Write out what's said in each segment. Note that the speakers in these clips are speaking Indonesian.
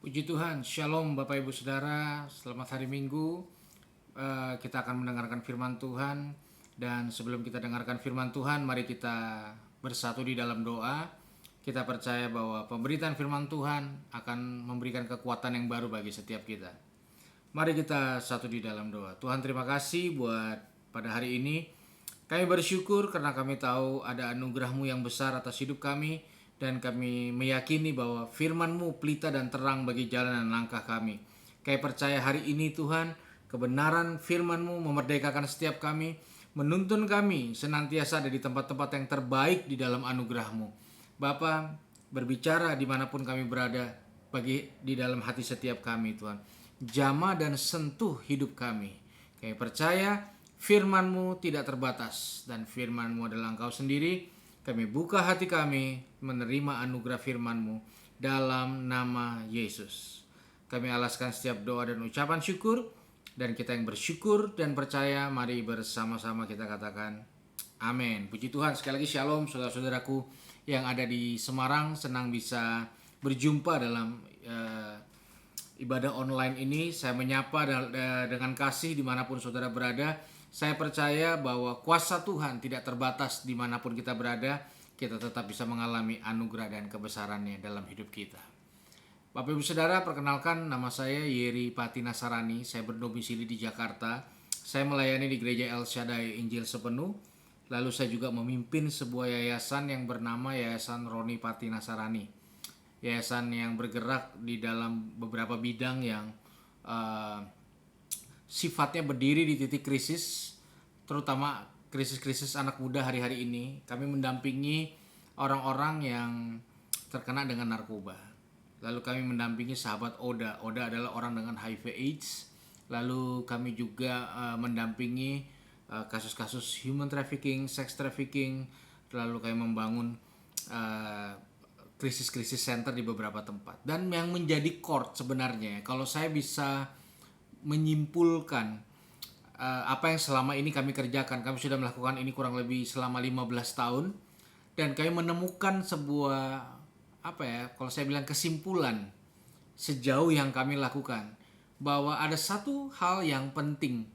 Puji Tuhan, Shalom Bapak Ibu Saudara, selamat hari Minggu. Kita akan mendengarkan firman Tuhan. Dan sebelum kita dengarkan firman Tuhan, mari kita bersatu di dalam doa. Kita percaya bahwa pemberitaan firman Tuhan akan memberikan kekuatan yang baru bagi setiap kita. Mari kita satu di dalam doa. Tuhan, terima kasih buat pada hari ini. Kami bersyukur karena kami tahu ada anugerah-Mu yang besar atas hidup kami. Dan kami meyakini bahwa firman-Mu pelita dan terang bagi jalan dan langkah kami. Kami percaya hari ini Tuhan, kebenaran firman-Mu memerdekakan setiap kami, menuntun kami senantiasa ada di tempat-tempat yang terbaik di dalam anugerah-Mu. Bapa, berbicara dimanapun kami berada, di dalam hati setiap kami Tuhan. Jamah dan sentuh hidup kami. Kami percaya firman-Mu tidak terbatas dan firman-Mu adalah Engkau sendiri. Kami buka hati kami menerima anugerah firman-Mu dalam nama Yesus. Kami alaskan setiap doa dan ucapan syukur, dan kita yang bersyukur dan percaya, mari bersama-sama kita katakan amin. Puji Tuhan. Sekali lagi shalom saudara-saudaraku yang ada di Semarang. Senang bisa berjumpa dalam ibadah online ini. Saya menyapa dengan kasih dimanapun saudara berada. Saya percaya bahwa kuasa Tuhan tidak terbatas dimanapun kita berada. Kita tetap bisa mengalami anugerah dan kebesarannya dalam hidup kita. Bapak Ibu Saudara, perkenalkan nama saya Yeri Pati Nasarani. Saya berdomisili di Jakarta. Saya melayani di Gereja El Shaddai Injil Sepenuh. Lalu saya juga memimpin sebuah yayasan yang bernama Yayasan Roni Pati Nasarani. Yayasan yang bergerak di dalam beberapa bidang yang sifatnya berdiri di titik krisis, terutama krisis-krisis anak muda hari-hari ini. Kami mendampingi orang-orang yang terkena dengan narkoba. Lalu kami mendampingi sahabat Oda. Oda adalah orang dengan HIV AIDS. Lalu kami juga mendampingi kasus-kasus human trafficking, sex trafficking. Lalu kami membangun krisis-krisis center di beberapa tempat. Dan yang menjadi core sebenarnya, kalau saya bisa menyimpulkan apa yang selama ini kami kerjakan. Kami sudah melakukan ini kurang lebih selama 15 tahun. Dan kami menemukan sebuah, kalau saya bilang kesimpulan sejauh yang kami lakukan. Bahwa ada satu hal yang penting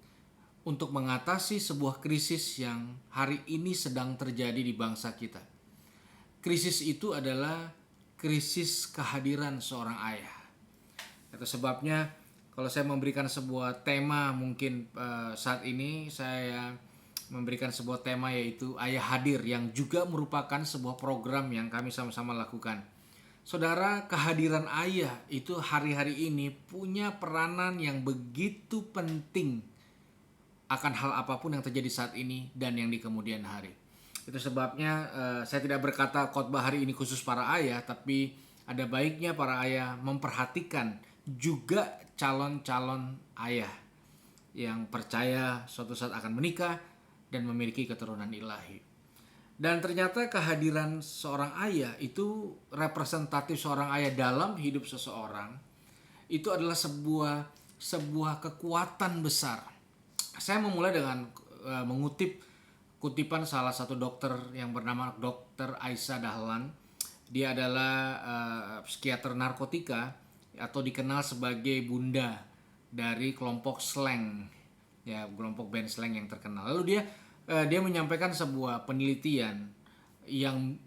untuk mengatasi sebuah krisis yang hari ini sedang terjadi di bangsa kita. Krisis itu adalah krisis kehadiran seorang ayah. Itu sebabnya kalau saya memberikan sebuah tema, mungkin saat ini saya memberikan sebuah tema yaitu Ayah Hadir, yang juga merupakan sebuah program yang kami sama-sama lakukan. Saudara, kehadiran ayah itu hari-hari ini punya peranan yang begitu penting akan hal apapun yang terjadi saat ini dan yang di kemudian hari. Itu sebabnya saya tidak berkata khotbah hari ini khusus para ayah, tapi ada baiknya para ayah memperhatikan juga calon-calon ayah yang percaya suatu saat akan menikah dan memiliki keturunan ilahi. Dan ternyata kehadiran seorang ayah itu representatif seorang ayah dalam hidup seseorang. Itu adalah sebuah kekuatan besar. Saya memulai dengan mengutip kutipan salah satu dokter yang bernama Dr. Aisyah Dahlan. Dia adalah psikiater narkotika atau dikenal sebagai bunda dari kelompok slang, ya, kelompok band slang yang terkenal. Lalu dia menyampaikan sebuah penelitian yang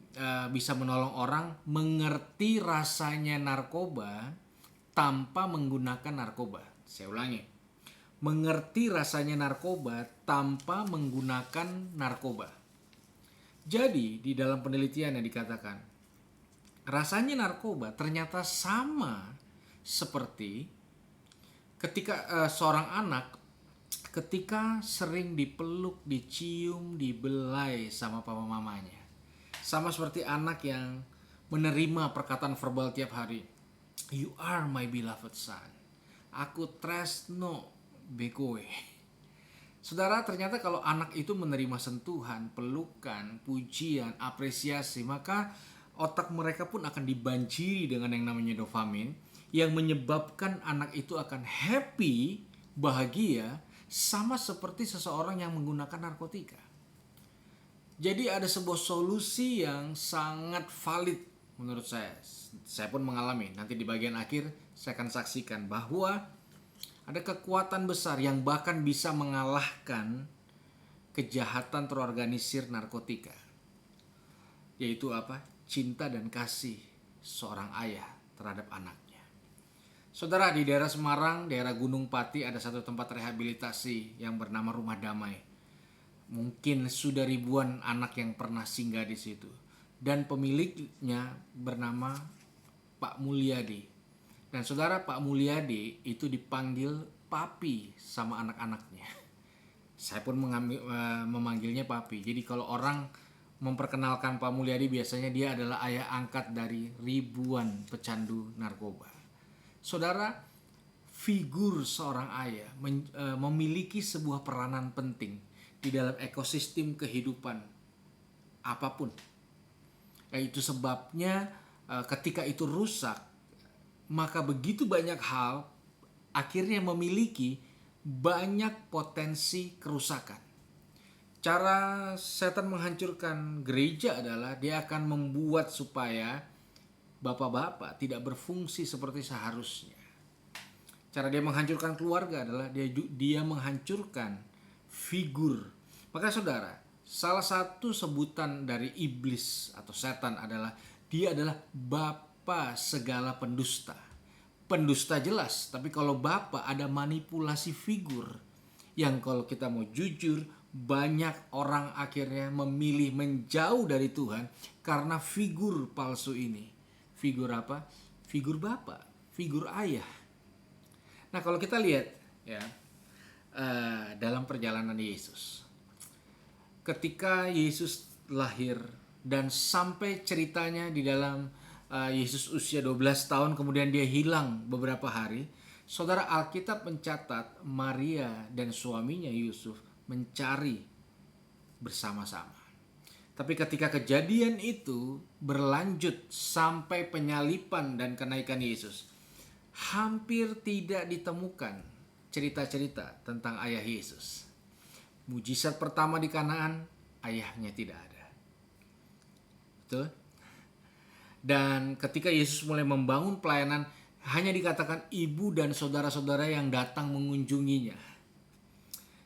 bisa menolong orang mengerti rasanya narkoba tanpa menggunakan narkoba. Saya ulangi, mengerti rasanya narkoba tanpa menggunakan narkoba. Jadi di dalam penelitian yang dikatakan rasanya narkoba ternyata sama seperti ketika seorang anak ketika sering dipeluk, dicium, dibelai sama papa mamanya. Sama seperti anak yang menerima perkataan verbal tiap hari. You are my beloved son. Aku tresno bekoe. Saudara, ternyata kalau anak itu menerima sentuhan, pelukan, pujian, apresiasi, maka otak mereka pun akan dibanjiri dengan yang namanya dopamin, yang menyebabkan anak itu akan happy, bahagia, sama seperti seseorang yang menggunakan narkotika. Jadi ada sebuah solusi yang sangat valid menurut saya pun mengalami. Nanti di bagian akhir saya akan saksikan bahwa ada kekuatan besar yang bahkan bisa mengalahkan kejahatan terorganisir narkotika. Yaitu apa? Cinta dan kasih seorang ayah terhadap anaknya. Saudara, di daerah Semarang, daerah Gunung Pati ada satu tempat rehabilitasi yang bernama Rumah Damai. Mungkin sudah ribuan anak yang pernah singgah di situ. Dan pemiliknya bernama Pak Mulyadi. Dan saudara, Pak Mulyadi itu dipanggil Papi sama anak-anaknya. Saya pun memanggilnya Papi. Jadi kalau orang memperkenalkan Pak Mulyadi, biasanya dia adalah ayah angkat dari ribuan pecandu narkoba. Saudara, figur seorang ayah memiliki sebuah peranan penting di dalam ekosistem kehidupan apapun. Itu sebabnya ketika itu rusak, maka begitu banyak hal akhirnya memiliki banyak potensi kerusakan. Cara setan menghancurkan gereja adalah dia akan membuat supaya bapak-bapak tidak berfungsi seperti seharusnya. Cara dia menghancurkan keluarga adalah dia menghancurkan figur. Maka saudara, salah satu sebutan dari iblis atau setan adalah dia adalah bapa segala pendusta. Pendusta jelas, tapi kalau bapa ada manipulasi figur yang kalau kita mau jujur, banyak orang akhirnya memilih menjauh dari Tuhan karena figur palsu ini. Figur apa? Figur bapa, figur ayah. Nah, kalau kita lihat ya dalam perjalanan Yesus, ketika Yesus lahir dan sampai ceritanya di dalam Yesus usia 12 tahun kemudian dia hilang beberapa hari, saudara, Alkitab mencatat Maria dan suaminya Yusuf mencari bersama-sama. Tapi ketika kejadian itu berlanjut sampai penyaliban dan kenaikan Yesus, hampir tidak ditemukan cerita-cerita tentang ayah Yesus. Mujizat pertama di Kanaan, ayahnya tidak ada. Betul? Dan ketika Yesus mulai membangun pelayanan, hanya dikatakan ibu dan saudara-saudara yang datang mengunjunginya.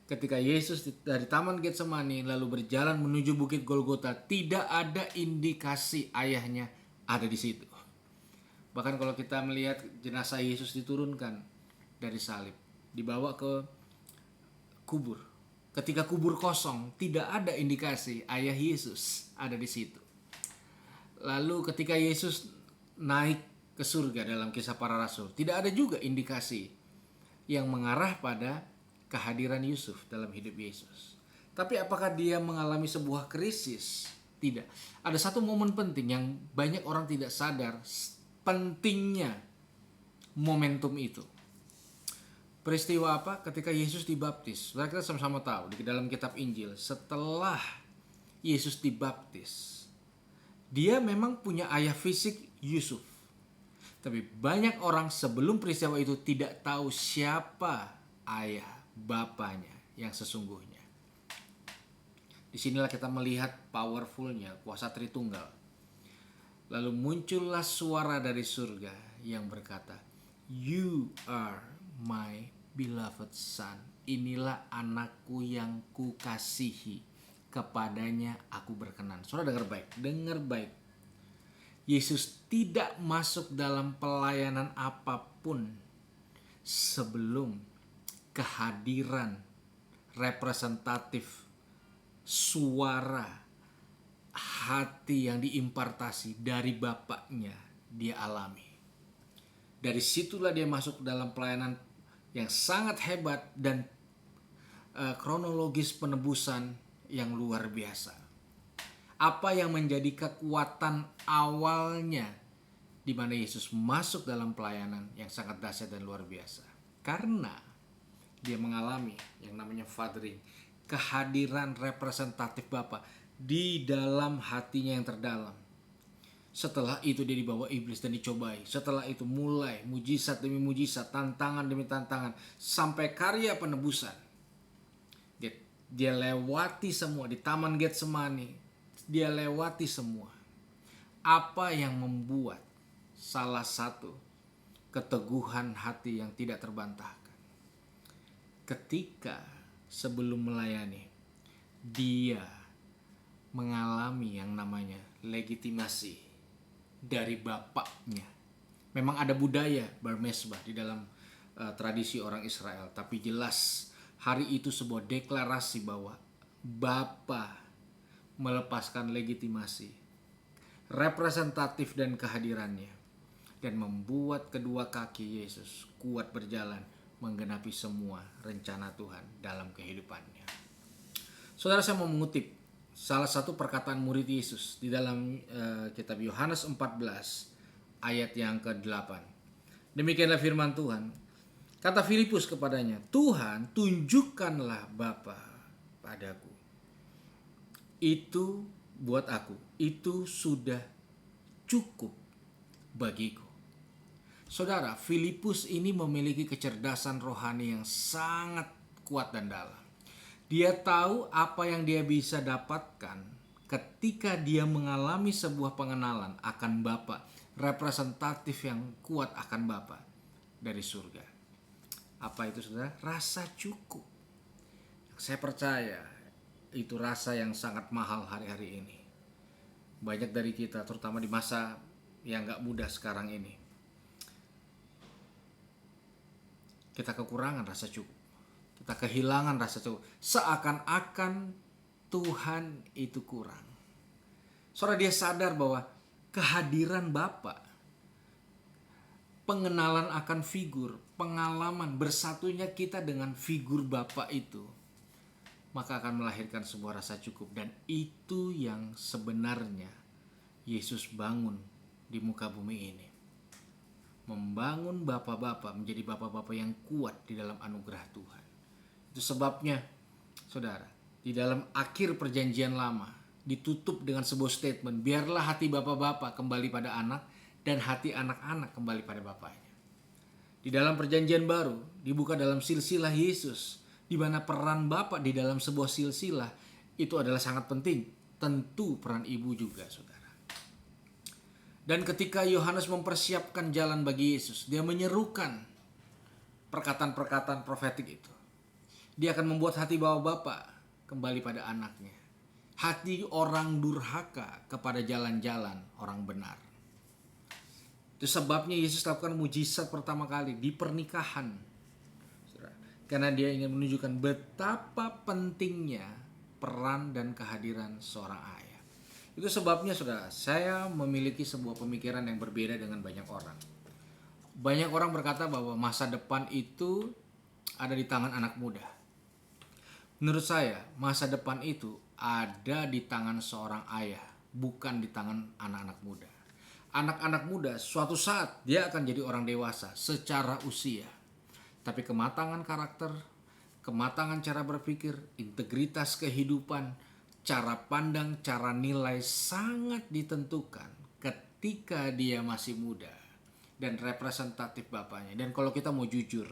Ketika Yesus dari Taman Getsemani lalu berjalan menuju Bukit Golgota, tidak ada indikasi ayahnya ada di situ. Bahkan kalau kita melihat jenazah Yesus diturunkan dari salib, dibawa ke kubur. Ketika kubur kosong, tidak ada indikasi ayah Yesus ada di situ. Lalu ketika Yesus naik ke surga dalam Kisah Para Rasul, tidak ada juga indikasi yang mengarah pada kehadiran Yusuf dalam hidup Yesus. Tapi apakah dia mengalami sebuah krisis? Tidak. Ada satu momen penting yang banyak orang tidak sadar pentingnya momentum itu. Peristiwa apa? Ketika Yesus dibaptis. Kita sama-sama tahu di dalam kitab Injil, setelah Yesus dibaptis, dia memang punya ayah fisik, Yusuf. Tapi banyak orang sebelum peristiwa itu tidak tahu siapa ayah bapaknya yang sesungguhnya. Disinilah kita melihat powerfulnya kuasa Tritunggal. Lalu muncullah suara dari surga yang berkata, "You are my beloved son." Inilah anakku yang kukasihi. Kepadanya aku berkenan. Saudara dengar baik. Yesus tidak masuk dalam pelayanan apapun sebelum kehadiran representatif suara hati yang diimpartasi dari bapaknya dia alami. Dari situlah dia masuk dalam pelayanan yang sangat hebat dan kronologis penebusan yang luar biasa. Apa yang menjadi kekuatan awalnya di mana Yesus masuk dalam pelayanan yang sangat dahsyat dan luar biasa? Karena dia mengalami yang namanya fathering, kehadiran representatif Bapa di dalam hatinya yang terdalam. Setelah itu dia dibawa iblis dan dicobai. Setelah itu mulai mujizat demi mujizat, tantangan demi tantangan, sampai karya penebusan. Dia lewati semua di Taman Getsemani. Dia lewati semua. apa yang membuat salah satu keteguhan hati yang tidak terbantahkan? Ketika sebelum melayani, dia mengalami yang namanya legitimasi dari bapaknya. Memang ada budaya bar mezbah di dalam tradisi orang Israel, tapi jelas hari itu sebuah deklarasi bahwa Bapa melepaskan legitimasi, representatif dan kehadirannya, dan membuat kedua kaki Yesus kuat berjalan menggenapi semua rencana Tuhan dalam kehidupannya. Saudara, saya mau mengutip salah satu perkataan murid Yesus di dalam kitab Yohanes 14 ayat yang ke-8. Demikianlah firman Tuhan. Kata Filipus kepadanya, Tuhan, tunjukkanlah Bapa padaku. Itu buat aku, itu sudah cukup bagiku. Saudara, Filipus ini memiliki kecerdasan rohani yang sangat kuat dan dalam. Dia tahu apa yang dia bisa dapatkan ketika dia mengalami sebuah pengenalan akan Bapa, representatif yang kuat akan Bapa dari surga. Apa itu, saudara? Rasa cukup. Saya percaya itu rasa yang sangat mahal hari-hari ini. Banyak dari kita, terutama di masa yang gak mudah sekarang ini, kita kekurangan rasa cukup. Kita kehilangan rasa cukup. Seakan-akan Tuhan itu kurang. Saudara, dia sadar bahwa kehadiran Bapa, pengenalan akan figur, pengalaman bersatunya kita dengan figur Bapa itu, maka akan melahirkan sebuah rasa cukup. Dan itu yang sebenarnya Yesus bangun di muka bumi ini. Membangun Bapa-Bapa menjadi Bapa-Bapa yang kuat di dalam anugerah Tuhan. Itu sebabnya, saudara, di dalam akhir perjanjian lama ditutup dengan sebuah statement, biarlah hati Bapa-Bapa kembali pada anak dan hati anak-anak kembali pada bapaknya. Di dalam perjanjian baru dibuka dalam silsilah Yesus, di mana peran Bapa di dalam sebuah silsilah itu adalah sangat penting. Tentu peran ibu juga, saudara. Dan ketika Yohanes mempersiapkan jalan bagi Yesus, dia menyerukan perkataan-perkataan profetik itu. Dia akan membuat hati Bapa kembali pada anaknya. Hati orang durhaka kepada jalan-jalan orang benar. Itu sebabnya Yesus lakukan mujizat pertama kali di pernikahan. Karena dia ingin menunjukkan betapa pentingnya peran dan kehadiran seorang ayah. Itu sebabnya, saudara, saya memiliki sebuah pemikiran yang berbeda dengan banyak orang. Banyak orang berkata bahwa masa depan itu ada di tangan anak muda. Menurut saya, masa depan itu ada di tangan seorang ayah, bukan di tangan anak-anak muda. Anak-anak muda suatu saat dia akan jadi orang dewasa secara usia. Tapi kematangan karakter, kematangan cara berpikir, integritas kehidupan, cara pandang, cara nilai sangat ditentukan ketika dia masih muda dan representatif bapaknya. Dan kalau kita mau jujur,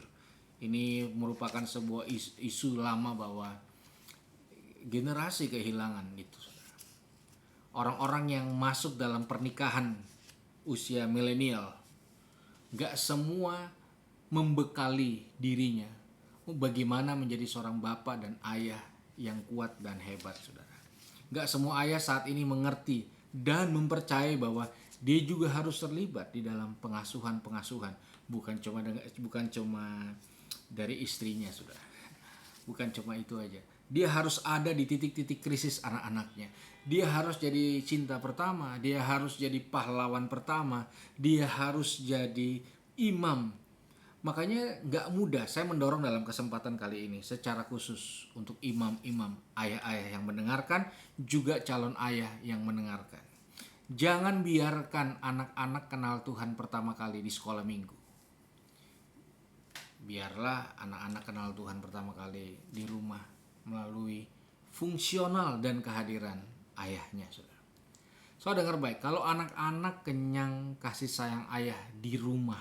ini merupakan sebuah isu lama bahwa generasi kehilangan itu. Orang-orang yang masuk dalam pernikahan usia milenial, gak semua membekali dirinya bagaimana menjadi seorang bapak dan ayah yang kuat dan hebat, saudara. Gak semua ayah saat ini mengerti dan mempercayai bahwa dia juga harus terlibat di dalam pengasuhan, bukan cuma dari istrinya, saudara. Bukan cuma itu aja. Dia harus ada di titik-titik krisis anak-anaknya. Dia harus jadi cinta pertama, dia harus jadi pahlawan pertama, dia harus jadi imam. Makanya gak mudah saya mendorong dalam kesempatan kali ini secara khusus untuk imam-imam, ayah-ayah yang mendengarkan, juga calon ayah yang mendengarkan. Jangan biarkan anak-anak kenal Tuhan pertama kali di sekolah minggu. Biarlah anak-anak kenal Tuhan pertama kali di rumah melalui fungsional dan kehadiran ayahnya, saudara. So, dengar baik, kalau anak-anak kenyang kasih sayang ayah di rumah,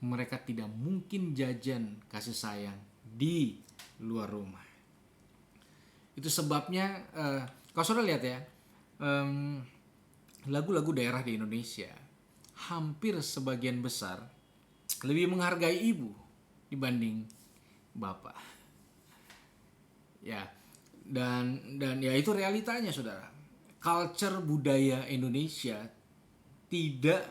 mereka tidak mungkin jajan kasih sayang di luar rumah. Itu sebabnya, kalau saudara lihat ya, lagu-lagu daerah di Indonesia hampir sebagian besar lebih menghargai ibu dibanding bapak. Ya, dan ya itu realitanya, saudara. Culture budaya Indonesia tidak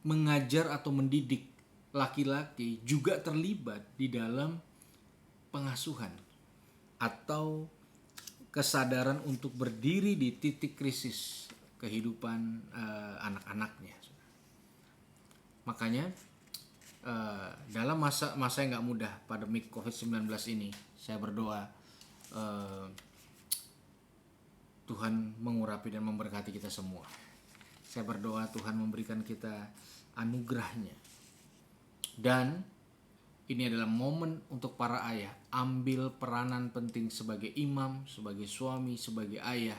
mengajar atau mendidik laki-laki juga terlibat di dalam pengasuhan atau kesadaran untuk berdiri di titik krisis kehidupan anak-anaknya. Makanya dalam masa yang gak mudah pandemi COVID-19 ini, saya berdoa Tuhan mengurapi dan memberkati kita semua. Saya berdoa Tuhan memberikan kita anugerahnya. Dan ini adalah momen untuk para ayah ambil peranan penting sebagai imam, sebagai suami, sebagai ayah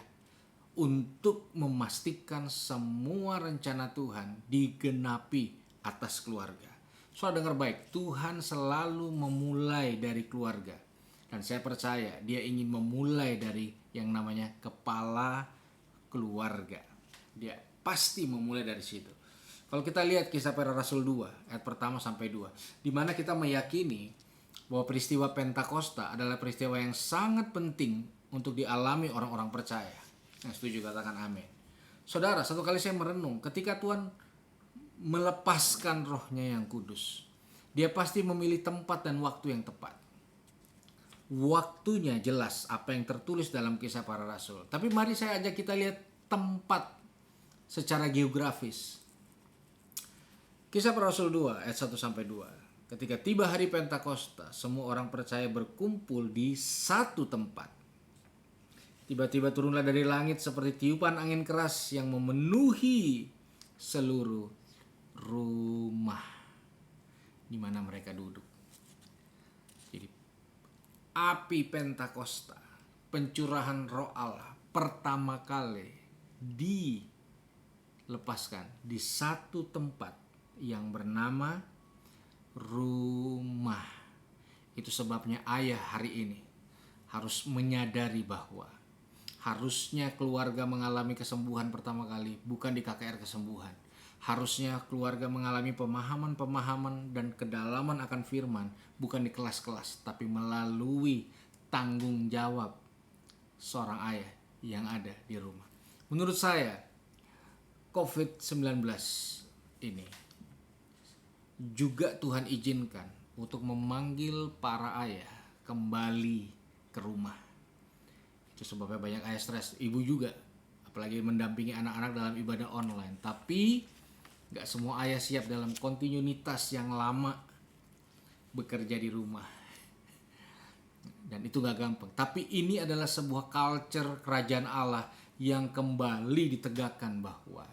untuk memastikan semua rencana Tuhan digenapi atas keluarga. Saudara dengar baik, Tuhan selalu memulai dari keluarga. Dan saya percaya dia ingin memulai dari yang namanya kepala keluarga. Dia pasti memulai dari situ. Kalau kita lihat Kisah Para Rasul 2 ayat pertama sampai 2, di mana kita meyakini bahwa peristiwa Pentakosta adalah peristiwa yang sangat penting untuk dialami orang-orang percaya. Yang setuju katakan amin. Saudara, satu kali saya merenung ketika Tuhan melepaskan rohnya yang kudus, dia pasti memilih tempat dan waktu yang tepat. Waktunya jelas apa yang tertulis dalam Kisah Para Rasul. Tapi mari saya ajak kita lihat tempat secara geografis. Kisah Para Rasul 2 ayat 1 sampai 2. Ketika tiba hari Pentakosta, semua orang percaya berkumpul di satu tempat. Tiba-tiba turunlah dari langit seperti tiupan angin keras yang memenuhi seluruh rumah di mana mereka duduk. Jadi api Pentakosta, pencurahan Roh Allah pertama kali dilepaskan di satu tempat yang bernama rumah. Itu sebabnya ayah hari ini harus menyadari bahwa harusnya keluarga mengalami kesembuhan pertama kali bukan di KKR kesembuhan. Harusnya keluarga mengalami pemahaman-pemahaman dan kedalaman akan firman bukan di kelas-kelas, tapi melalui tanggung jawab seorang ayah yang ada di rumah. Menurut saya COVID-19 ini juga Tuhan izinkan untuk memanggil para ayah kembali ke rumah. Itu sebabnya banyak ayah stres, ibu juga, apalagi mendampingi anak-anak dalam ibadah online. Tapi gak semua ayah siap dalam kontinuitas yang lama bekerja di rumah. Dan itu gak gampang. Tapi ini adalah sebuah culture kerajaan Allah yang kembali ditegakkan bahwa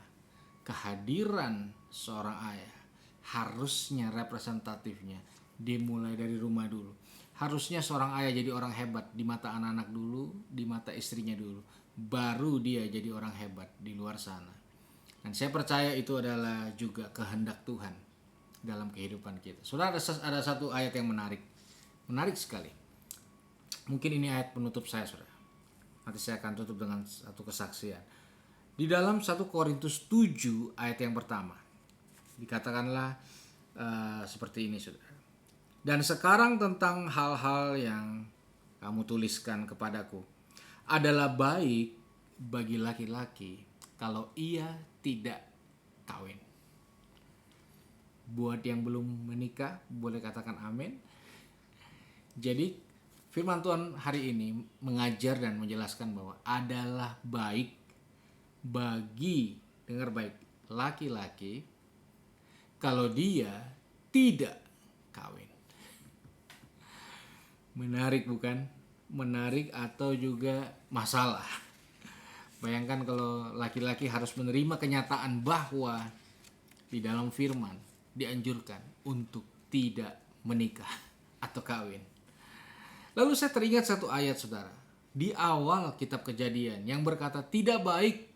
kehadiran seorang ayah harusnya representatifnya dimulai dari rumah dulu. Harusnya seorang ayah jadi orang hebat di mata anak-anak dulu, di mata istrinya dulu. Baru dia jadi orang hebat di luar sana. Dan saya percaya itu adalah juga kehendak Tuhan dalam kehidupan kita. Saudara, ada satu ayat yang menarik. Menarik sekali. Mungkin ini ayat penutup saya, saudara. Nanti saya akan tutup dengan satu kesaksian. Di dalam 1 Korintus 7 ayat yang pertama. Dikatakanlah seperti ini, saudara. Dan sekarang tentang hal-hal yang kamu tuliskan kepadaku adalah baik bagi laki-laki kalau ia tidak kawin. Buat yang belum menikah boleh katakan amin. Jadi firman Tuhan hari ini mengajar dan menjelaskan bahwa adalah baik bagi, dengar baik, laki-laki kalau dia tidak kawin. Menarik bukan? Menarik atau juga masalah. Bayangkan kalau laki-laki harus menerima kenyataan bahwa di dalam firman dianjurkan untuk tidak menikah atau kawin. Lalu saya teringat satu ayat, saudara, di awal kitab Kejadian yang berkata tidak baik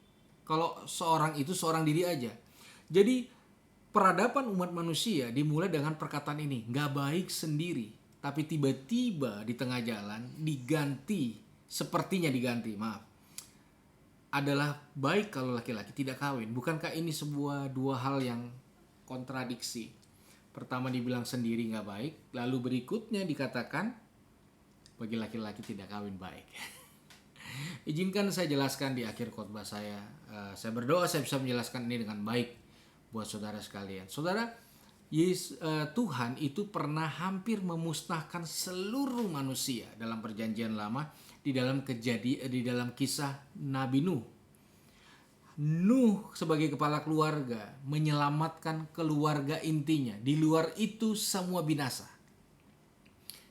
kalau seorang itu seorang diri aja. Jadi peradaban umat manusia dimulai dengan perkataan ini, gak baik sendiri. Tapi tiba-tiba di tengah jalan diganti, sepertinya diganti, maaf. adalah baik kalau laki-laki tidak kawin. Bukankah ini dua hal yang kontradiksi? Pertama dibilang sendiri nggak baik, lalu berikutnya dikatakan bagi laki-laki tidak kawin baik. Izinkan saya jelaskan di akhir khotbah saya. Saya berdoa saya bisa menjelaskan ini dengan baik buat saudara sekalian. Saudara, Tuhan itu pernah hampir memusnahkan seluruh manusia dalam perjanjian lama di dalam kisah Nabi Nuh. Nuh sebagai kepala keluarga menyelamatkan keluarga intinya. Di luar itu semua binasa.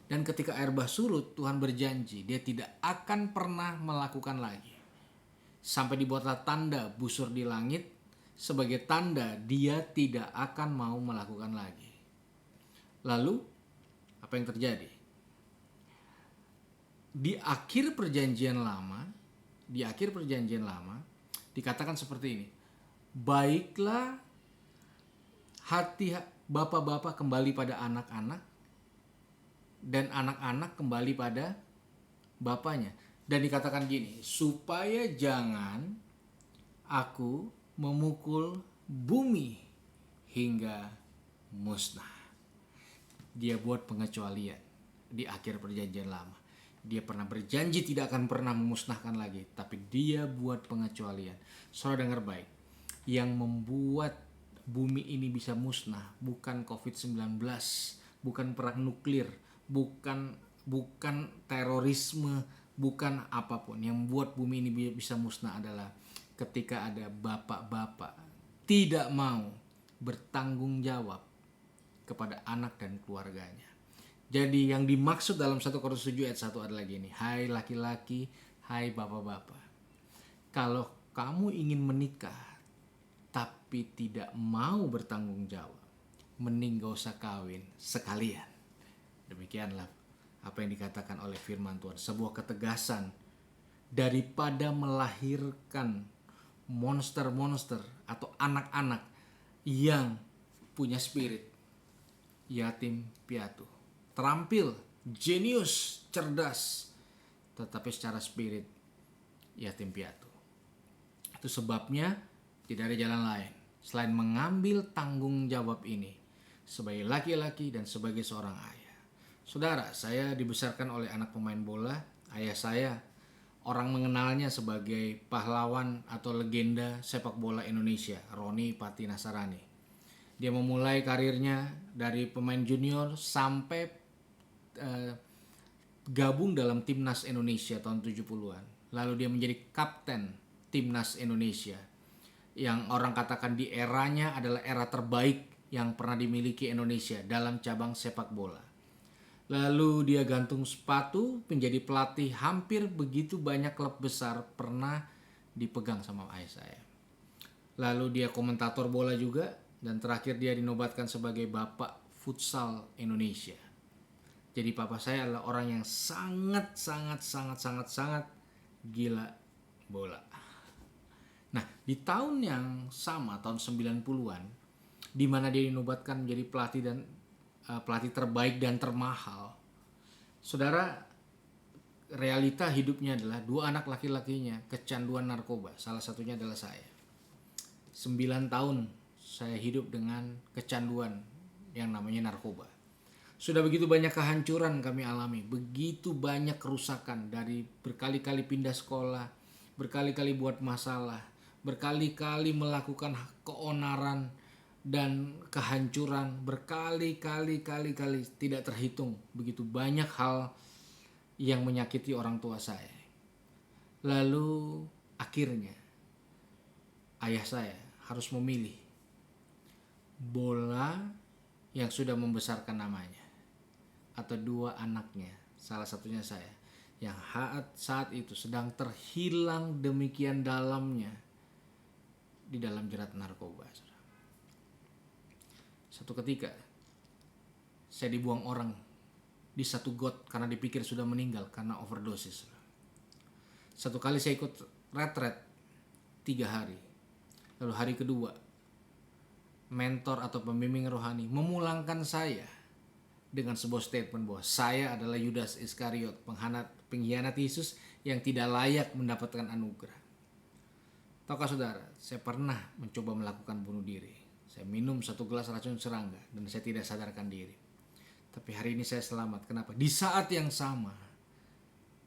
Dan ketika air bah surut, Tuhan berjanji dia tidak akan pernah melakukan lagi. Sampai dibuatlah tanda busur di langit sebagai tanda dia tidak akan mau melakukan lagi. Lalu apa yang terjadi? Di akhir perjanjian lama dikatakan seperti ini. Baiklah hati bapak-bapak kembali pada anak-anak dan anak-anak kembali pada bapaknya. Dan dikatakan gini, supaya jangan aku memukul bumi hingga musnah. Dia buat pengecualian di akhir perjanjian lama. Dia pernah berjanji tidak akan pernah memusnahkan lagi, tapi dia buat pengecualian. Saudara dengar baik, yang membuat bumi ini bisa musnah bukan COVID-19, bukan perang nuklir, bukan terorisme, bukan apapun. Yang membuat bumi ini bisa musnah adalah ketika ada bapak-bapak tidak mau bertanggung jawab kepada anak dan keluarganya. Jadi yang dimaksud dalam 1 Korintus 7 ayat 1 adalah gini. Hai laki-laki, hai bapak-bapak. Kalau kamu ingin menikah tapi tidak mau bertanggung jawab, mending gak usah kawin sekalian. Demikianlah apa yang dikatakan oleh firman Tuhan. Sebuah ketegasan daripada melahirkan monster-monster atau anak-anak yang punya spirit yatim piatu, terampil, jenius, cerdas, tetapi secara spirit yatim piatu. Itu sebabnya tidak ada jalan lain selain mengambil tanggung jawab ini sebagai laki-laki dan sebagai seorang ayah. Saudara, saya dibesarkan oleh anak pemain bola. Ayah saya, orang mengenalnya sebagai pahlawan atau legenda sepak bola Indonesia, Roni Pati Nasarani. Dia memulai karirnya dari pemain junior sampai gabung dalam timnas Indonesia tahun 70-an. Lalu dia menjadi kapten timnas Indonesia yang orang katakan di eranya adalah era terbaik yang pernah dimiliki Indonesia dalam cabang sepak bola. Lalu dia gantung sepatu menjadi pelatih hampir begitu banyak klub besar pernah dipegang sama ayah saya. Lalu dia komentator bola juga, dan terakhir dia dinobatkan sebagai Bapak Futsal Indonesia. Jadi papa saya adalah orang yang sangat gila bola. Nah, di tahun yang sama, tahun 90-an, di mana dia dinobatkan menjadi pelatih terbaik dan termahal. Saudara, realita hidupnya adalah dua anak laki-lakinya kecanduan narkoba. Salah satunya adalah saya. 9 tahun saya hidup dengan kecanduan yang namanya narkoba. Sudah begitu banyak kehancuran kami alami, begitu banyak kerusakan, dari berkali-kali pindah sekolah, berkali-kali buat masalah, berkali-kali melakukan keonaran dan kehancuran, berkali-kali tidak terhitung. Begitu banyak hal yang menyakiti orang tua saya. Lalu akhirnya ayah saya harus memilih bola yang sudah membesarkan namanya atau dua anaknya, salah satunya saya, yang saat itu sedang terhilang demikian dalamnya di dalam jerat narkoba. Satu ketika saya dibuang orang di satu got karena dipikir sudah meninggal karena overdosis. Satu kali saya ikut retret 3 hari. Lalu hari kedua mentor atau pembimbing rohani memulangkan saya dengan sebuah statement bahwa saya adalah Yudas Iskariot, pengkhianat Yesus yang tidak layak mendapatkan anugerah. Tahukah saudara, saya pernah mencoba melakukan bunuh diri. Saya minum 1 gelas racun serangga dan saya tidak sadarkan diri. Tapi hari ini saya selamat. Kenapa? Di saat yang sama,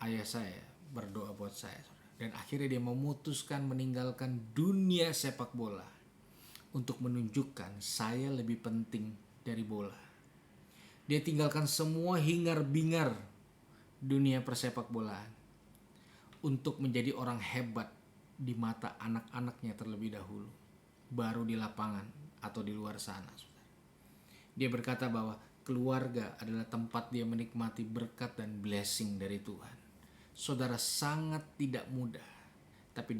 ayah saya berdoa buat saya. Dan akhirnya dia memutuskan meninggalkan dunia sepak bola untuk menunjukkan saya lebih penting dari bola. Dia tinggalkan semua hingar-bingar dunia persepak bolaan untuk menjadi orang hebat di mata anak-anaknya terlebih dahulu, baru di lapangan atau di luar sana. Dia berkata bahwa keluarga adalah tempat dia menikmati berkat dan blessing dari Tuhan. Saudara, sangat tidak mudah, tapi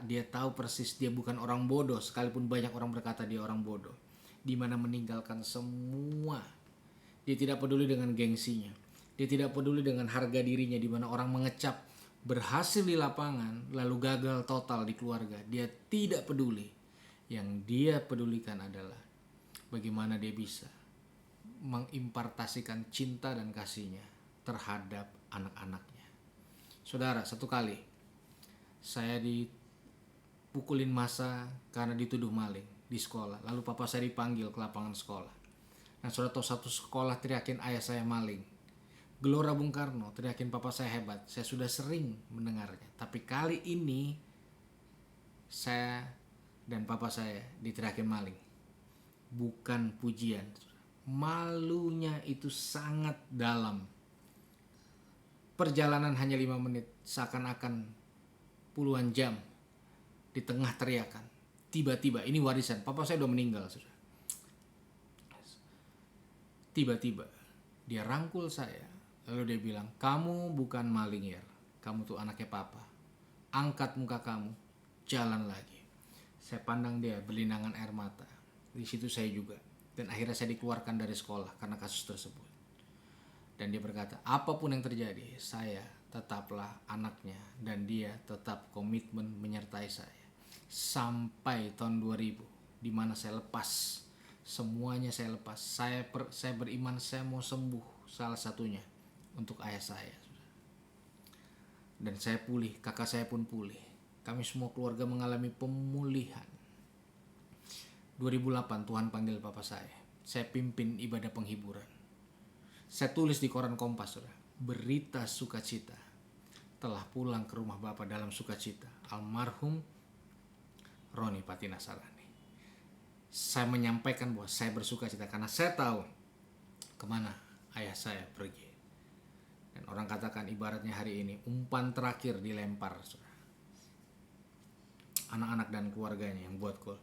dia tahu persis dia bukan orang bodoh, sekalipun banyak orang berkata dia orang bodoh, di mana meninggalkan semua. Dia tidak peduli dengan gengsinya, dia tidak peduli dengan harga dirinya, di mana orang mengecap berhasil di lapangan lalu gagal total di keluarga. Dia tidak peduli. Yang dia pedulikan adalah bagaimana dia bisa mengimpartasikan cinta dan kasihnya terhadap anak-anaknya. Saudara, satu kali saya dipukulin massa karena dituduh maling di sekolah. Lalu papa saya dipanggil ke lapangan sekolah. Nah, saudara tahu, satu sekolah teriakin ayah saya maling. Gelora Bung Karno teriakin papa saya hebat. Saya sudah sering mendengarnya. Tapi kali ini saya dan papa saya diteriakin maling. Bukan pujian. Malunya itu sangat dalam. Perjalanan hanya 5 menit, seakan-akan puluhan jam di tengah teriakan. Tiba-tiba, ini warisan, papa saya udah meninggal. Tiba-tiba dia rangkul saya. Lalu dia bilang, kamu bukan maling ya, kamu tuh anaknya papa. Angkat muka kamu, jalan lagi. Saya pandang dia berlinangan air mata. Di situ saya juga. Dan akhirnya saya dikeluarkan dari sekolah karena kasus tersebut. Dan dia berkata, apapun yang terjadi, saya tetaplah anaknya. Dan dia tetap komitmen menyertai saya. Sampai tahun 2000, di mana saya lepas. Semuanya saya lepas. Saya beriman saya mau sembuh, salah satunya untuk ayah saya. Dan saya pulih, kakak saya pun pulih. Kami semua keluarga mengalami pemulihan. 2008 Tuhan panggil papa saya. Saya pimpin ibadah penghiburan. Saya tulis di koran Kompas, berita sukacita. Telah pulang ke rumah Bapa dalam sukacita. Almarhum Roni Patinasarani. Saya menyampaikan bahwa saya bersukacita karena saya tahu kemana ayah saya pergi. Dan orang katakan ibaratnya hari ini umpan terakhir dilempar, saudara. Anak-anak dan keluarganya yang buat gol.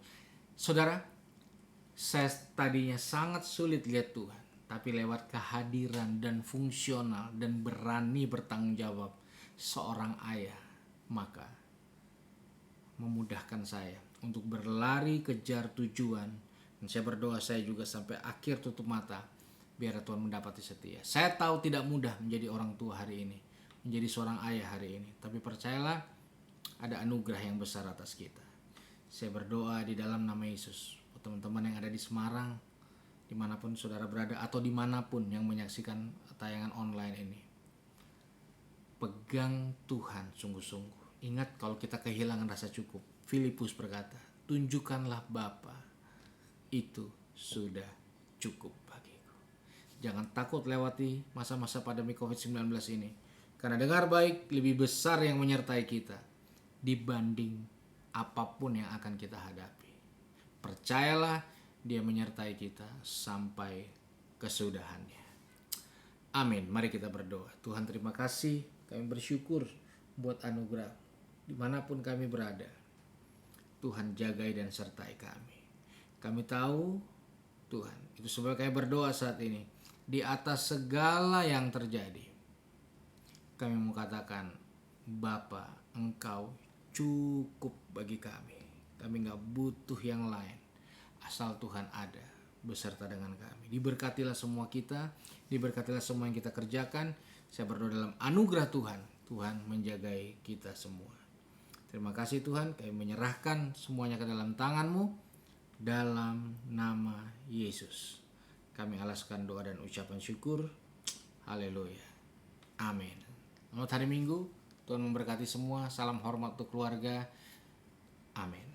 Saudara, saya tadinya sangat sulit lihat Tuhan, tapi lewat kehadiran dan fungsional dan berani bertanggung jawab seorang ayah, maka memudahkan saya untuk berlari kejar tujuan. Dan saya berdoa saya juga sampai akhir tutup mata, biar Tuhan mendapati setia. Saya tahu tidak mudah menjadi orang tua hari ini, menjadi seorang ayah hari ini, tapi percayalah ada anugerah yang besar atas kita. Saya berdoa di dalam nama Yesus, teman-teman yang ada di Semarang, dimanapun saudara berada atau dimanapun yang menyaksikan tayangan online ini, pegang Tuhan sungguh-sungguh. Ingat, kalau kita kehilangan rasa cukup, Filipus berkata, tunjukkanlah Bapa, itu sudah cukup bagiku. Jangan takut lewati masa-masa pandemi COVID-19 ini, karena dengar baik, lebih besar yang menyertai kita dibanding apapun yang akan kita hadapi. Percayalah, dia menyertai kita sampai kesudahannya. Amin. Mari kita berdoa. Tuhan, terima kasih. Kami bersyukur buat anugerah dimanapun kami berada. Tuhan jagai dan sertai kami. Kami tahu Tuhan, itu sebab kami berdoa saat ini. Di atas segala yang terjadi, kami mau katakan, Bapa, Engkau cukup bagi kami. Kami gak butuh yang lain, asal Tuhan ada beserta dengan kami. Diberkatilah semua kita, diberkatilah semua yang kita kerjakan. Saya berdoa dalam anugerah Tuhan, Tuhan menjagai kita semua. Terima kasih Tuhan, kami menyerahkan semuanya ke dalam tangan-Mu, dalam nama Yesus. Kami alaskan doa dan ucapan syukur. Haleluya. Amin. Selamat hari Minggu. Tuhan memberkati semua. Salam hormat untuk keluarga. Amin.